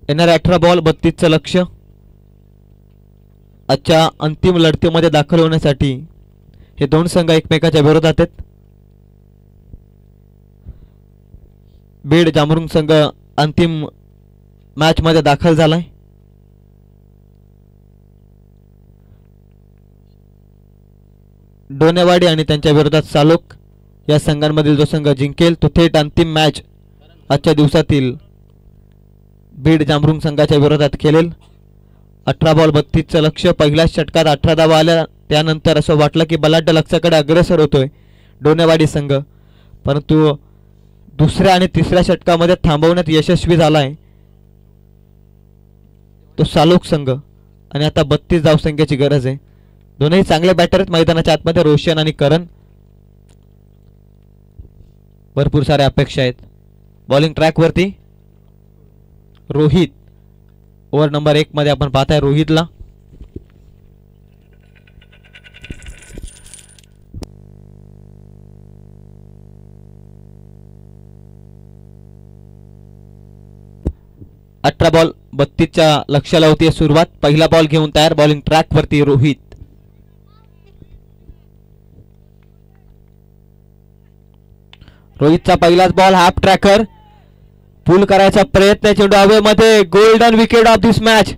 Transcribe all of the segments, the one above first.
येणाऱ्या 18 बॉल 32चं लक्ष. आजच्या अंतिम लढतीमध्ये दाखल होण्यासाठी हे दोन संघ एकमेकाच्या विरोधात आहेत. बीड जांभरुण संघ अंतिम मॅच मध्ये दाखल झालाय. डोनेवाडी आणि त्यांच्या विरोधात सालोक या संघांमधील जो संघ जिंकेल तो थेट अंतिम मॅच आजच्या दिवसातील बीड जांभरुण संघाच्या विरोधात खेळेल. 18 बॉल 32चं लक्ष. पहिल्याच षटकात 18 धावा आल्या. त्यानंतर असं वाटलं की बलाढ्य लक्ष्याकडे अग्रेसर होतोय डोनेवाडी संघ, परंतु दुसऱ्या आणि तिसऱ्या षटकामध्ये थांबवण्यात यशस्वी झालाय तो सालोक संघ. आणि आता 32 धावसंख्येची गरज आहे. दोनही चांगले बॅटर आहेत मैदानाच्या आतमध्ये, रोशन आणि करण. भरपूर साऱ्या अपेक्षा आहेत. बॉलिंग ट्रॅक वरती रोहित. ओव्हर नंबर 1 मध्ये आपण पाहताय रोहितला. अठरा बॉल 32च्या लक्ष्याला होती सुरुवात. पहिला बॉल घेऊन तयार. बॉलिंग ट्रॅक वरती रोहित. रोहितचा पहिलाच बॉल हाफ ट्रॅकर. पुल करायचा प्रयत्न. चेंडू हवेमध्ये. Golden wicket of this match.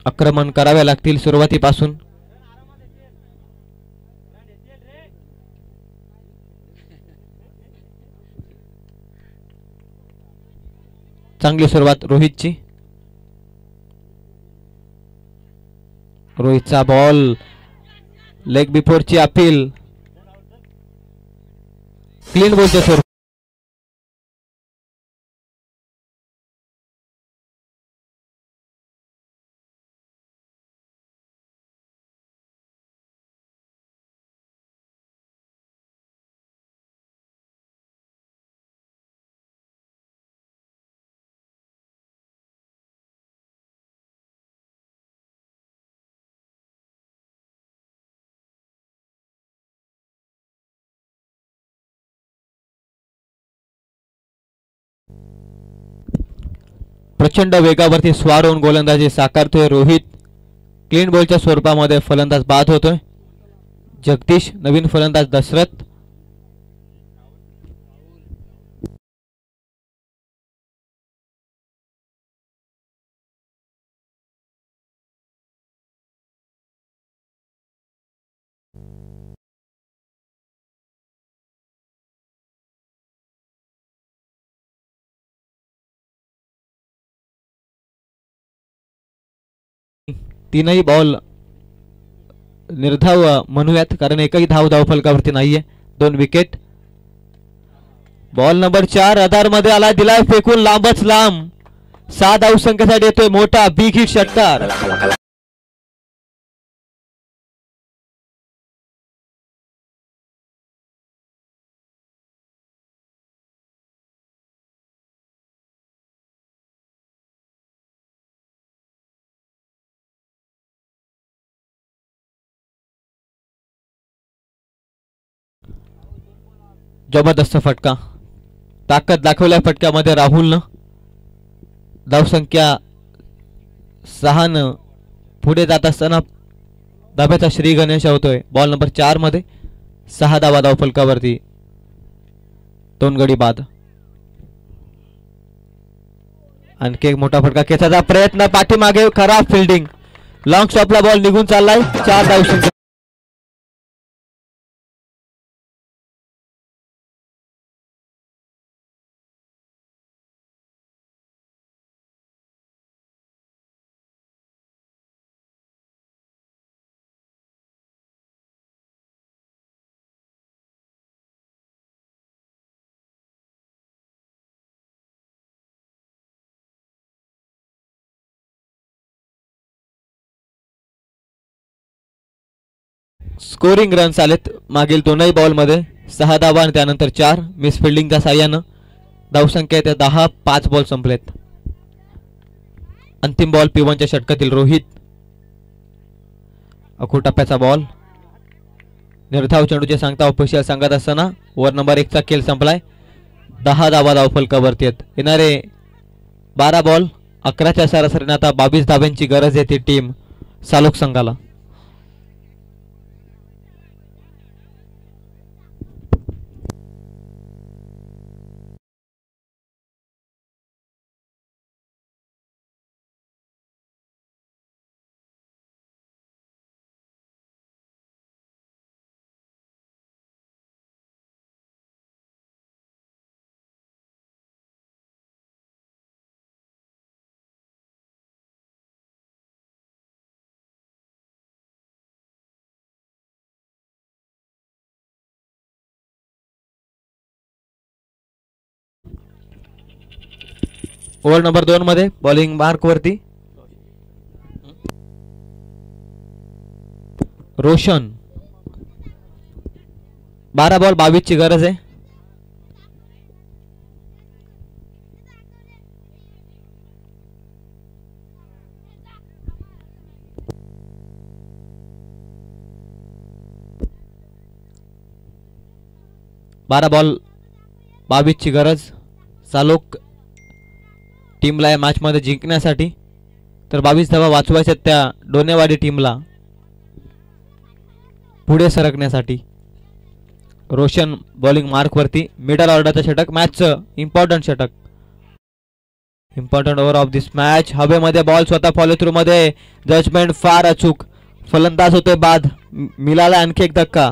आक्रमण करावे लागतील सुरुवातीपासून. चांगली सुरुवात रोहितची. रोहितचा बॉल लेग बिफोरची अपील. क्लीन बॉलच्या स्वरूपात. प्रचंड वेगावरती स्वार होऊन गोलंदाजी साकारतोय रोहित. क्लीन बॉलच्या स्वरूपामध्ये फलंदाज बाद होतोय. जगदीश. नवीन फलंदाज दशरथ. तीनही बॉल निर्धाव म्हणूयात, कारण एकही धाव फलकावरती नाहीये. 2 विकेट. बॉल नंबर 4 आधार मध्ये आला. दिलाय फेकून लांबच लांब. 6 धावसंख्येसाठी येतोय मोठा बिग हिट षटकार. जबरदस्त फटका. ताकद दाखवल्या फटक्यामध्ये राहुलनं. धावसंख्या 6 न पुढे जात असताना धाब्याचा श्री गणेश होतोय. बॉल नंबर 4 मध्ये 6 धावा धावफलकावरती. 2 गडी बाद. आणखी एक मोठा फटका खेचायचा प्रयत्न पाठीमागे खराब फिल्डिंग लॉंग स्टॉपला बॉल निघून चाललाय 4 धावसंख्या स्कोरिंग रन्स आलेत मागील दोनही बॉलमध्ये 6 धावा आणि त्यानंतर 4 मिस फिल्डिंगच्या साह्यानं धावसंख्या त्या 10 5 बॉल संपलेत अंतिम बॉल P1च्या षटकातील रोहित अखो टप्प्याचा बॉल निर्धाव चेंडूचे सांगता ऑफिशियल सांगत असताना ओव्हर नंबर 1 चा खेळ संपलाय 10 धावा धावफलकावरती आहेत येणारे 12 बॉल 11च्या सरासरीने आता 22 धाव्यांची गरज आहे ती टीम सालोक संघाला ओव्हर नंबर 2 मध्ये बॉलिंग मार्क वरती रोशन 12 बॉल 22 ची गरज आहे बारा बॉल 22 ची गरज सालोक टीमला या मॅच मध्ये जिंकण्यासाठी तर 22 धावा वाचवायच्या त्या डोनेवाडी टीमला पुढे सरकण्यासाठी रोशन बॉलिंग मार्क वरती मिडल ऑर्डरचं षटक मॅचचं इम्पॉर्टंट षटक important over of this match हवेमध्ये बॉल स्वतः फॉलो थ्रू मध्ये जजमेंट फार अचूक फलंदाज होते बाद मिलाला आणखी एक धक्का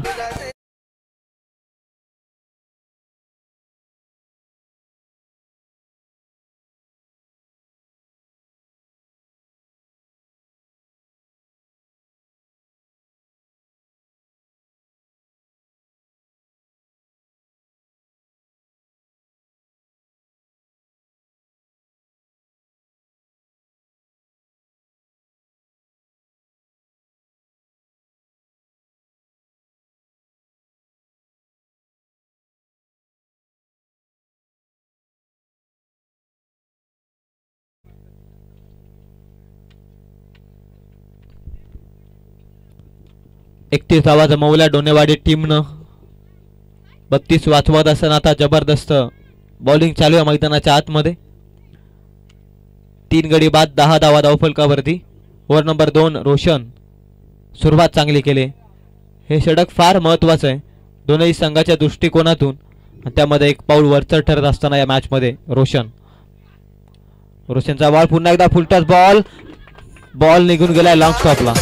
एकतीस धावा जमवल्या डोनेवाडी टीमनं 32 वाचवत असताना आता जबरदस्त बॉलिंग चालू आहे मैदानाच्या आतमध्ये 3 गडी बाद 10 धावा धावफलकावरती ओव्हर नंबर 2 रोशन सुरुवात चांगली केली हे षटक फार महत्त्वाचं आहे दोनही संघाच्या दृष्टिकोनातून त्यामध्ये एक पाऊल वरचढ ठरत असताना या मॅच मध्ये रोशनचा बॉल पुन्हा एकदा फुलटॉस बॉल निघून गेलाय लॉंग स्टॉपला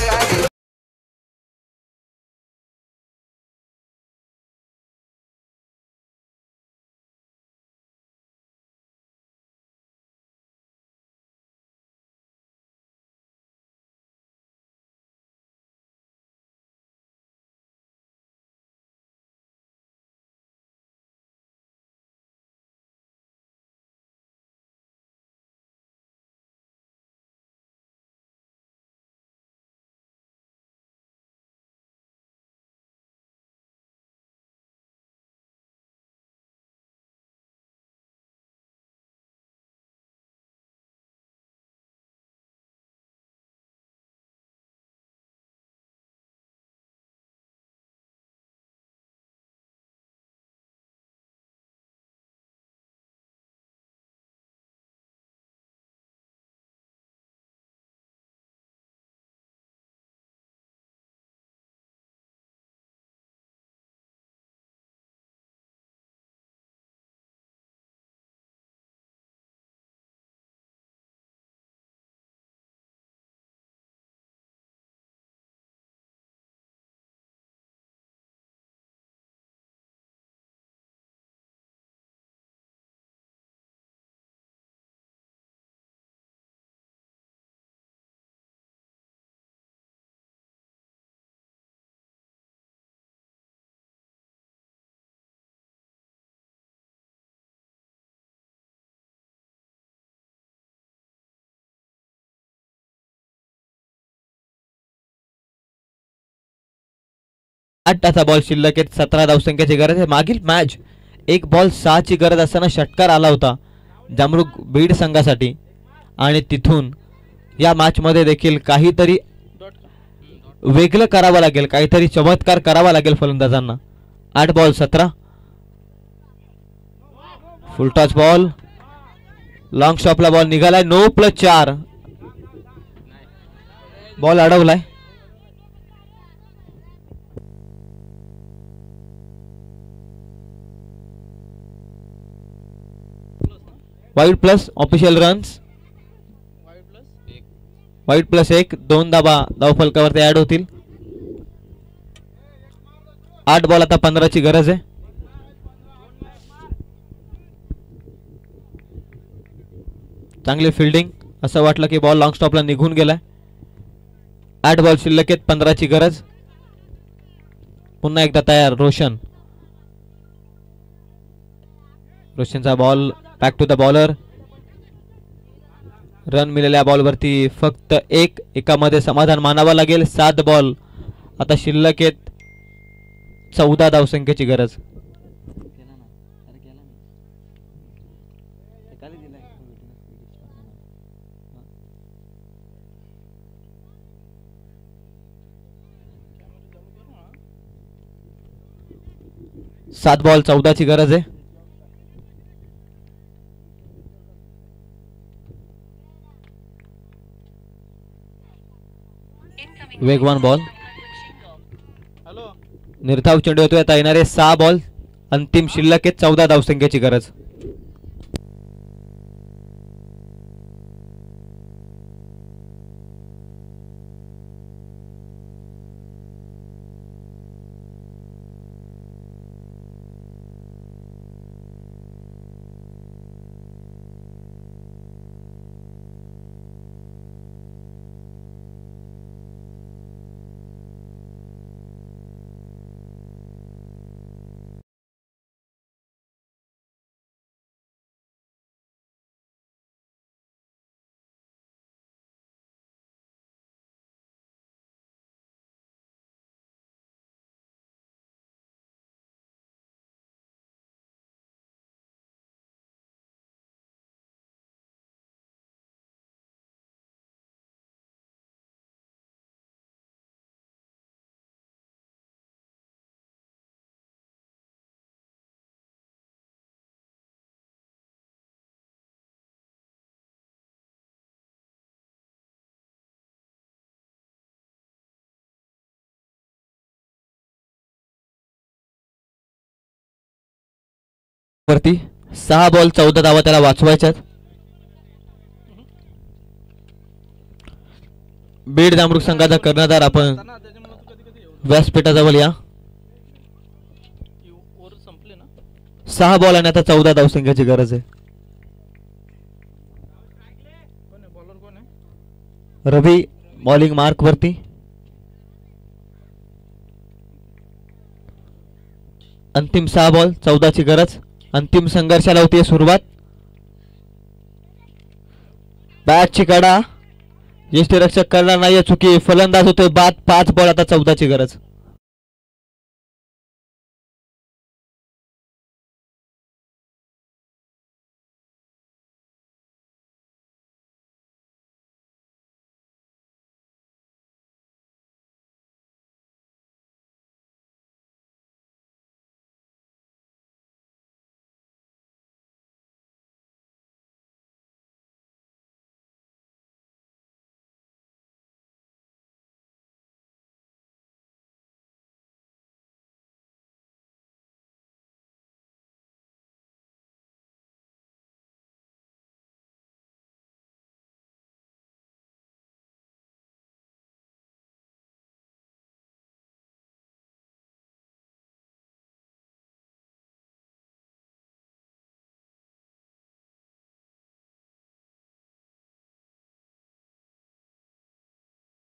8चा बॉल शिल्लक आहे, 17 धावसंख्येची गरज आहे. मागील मॅच 1 बॉल 6ची गरज असताना षटकार आला होता जामरुग बीड संघासाठी आणि तिथून या मॅच मध्ये देखील काहीतरी वेगळं करावं लागेल, काहीतरी चमत्कार करावा लागेल फलंदाजांना. 8 ball 17 full toss ball, long स्टॉपला बॉल निघालाय. 9+4 बॉल अडवलाय. Wide plus official runs, wide +1 2 धाबा धावफलकावरती ऍड होतील. 8 बॉल आता 15ची गरज आहे. चांगली फिल्डिंग, असं वाटलं की बॉल लॉंग स्टॉपला निघून गेलाय. 8 बॉल शिल्लक आहेत, 15ची गरज. पुन्हा एकदा तयार रोशन. रोशनचा ball back to the bowler. Run मिळालेल्या बॉलवरती फक्त एकामध्ये समाधान मानावं लागेल. 7 बॉल आता शिल्लक आहेत, 14 धावसंख्येची गरज. 7 बॉल 14ची गरज आहे. वेगवान बॉल, निर्धाव चेंडू येतोय. आता येणारे 6 बॉल, अंतिम शिल्लक आहे, 14 धावसंख्येची गरज. वरती 6 बॉल 14 धावा त्याला वाचवायच्यात. बीड जामरुग संघाचा कर्णधार आपण व्यासपीठाजवळ या. 6 बॉल आणि आता 14 धावसंख्येची गरज आहे. रवी बॉलिंग मार्क वरती. अंतिम 6 बॉल 14ची गरज. अंतिम संघर्षाला होती सुरुवात. बॅटची कडा, यष्टीरक्षक करणार नाहीये चुकी, फलंदाज होतोय बाद. 5 बॉल आता 14ची गरज.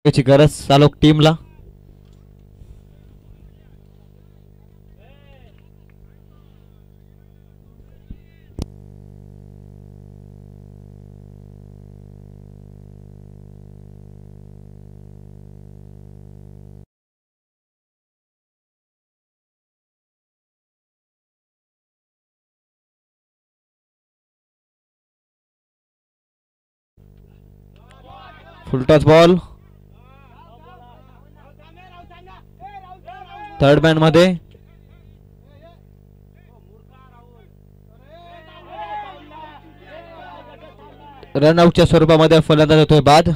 याची गरज चालक टीमला. फुलटॉस बॉल थर्ड मॅन मध्ये. रनआउटच्या स्वरूपामध्ये फलंदाज होतोय बाद.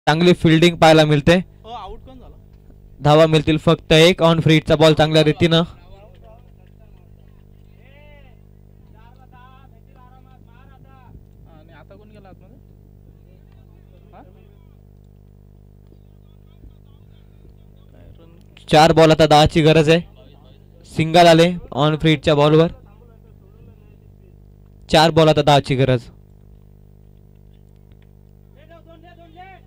चांगली फिल्डिंग पाहायला मिळते. धावा मिळतील फक्त एक. ऑन फ्रीटचा बॉल चांगल्या रीतीनं. चार बॉल आता 10 ची गरज आहे. सिंगल आले ऑन फ्रीटच्या बॉलवर. 4 बॉल आता 10 ची गरज.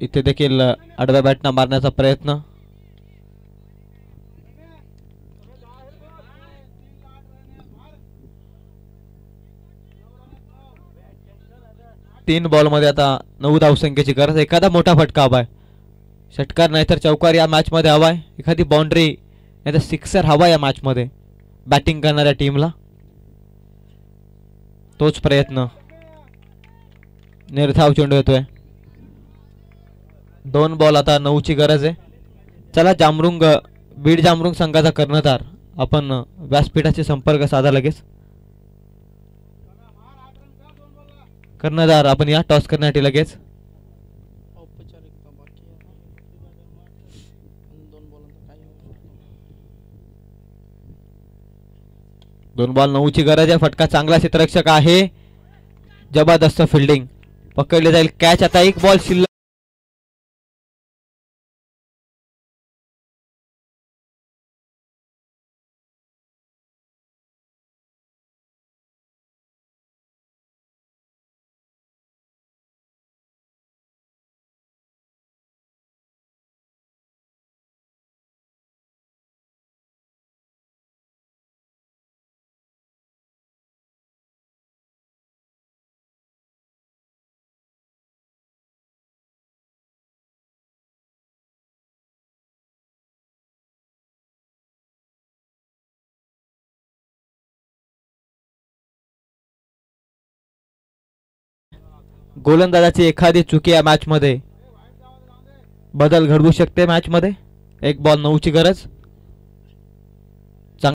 इथे देखील आडव्या बॅटनं मारण्याचा प्रयत्न. तीन बॉल मध्ये आता 9 धावसंख्येची गरज. एखादा मोठा फटका हवाय. षटकार नाहीतर चौकार या मॅच मध्ये हवाय. एखादी बाउंड्री नाहीतर सिक्सर हवा या मॅच मध्ये बॅटिंग करणाऱ्या टीमला. तोच प्रयत्न. निर्धाव चेंडू येतोय. 2 बॉल आता 9 ची गरज आहे. चला जामरुंग बीड जामरुंग संघाचा कर्णधार आपण व्यासपीठाशी संपर्क साधा लगेच. कर्णधार आपण या टॉस करण्यासाठी लगेच. दोन बॉल 9 ची गरज आहे. फटका चांगला. क्षेत्ररक्षक आहे. जबरदस्त फिल्डिंग. पकडले जाईल कॅच. आता 1 बॉल शिल्लक. गोलंदाजाची एखादी चुकी या मॅच मध्ये बदल घडवू शकते. मॅच मध्ये 1 बॉल 9 ची गरज.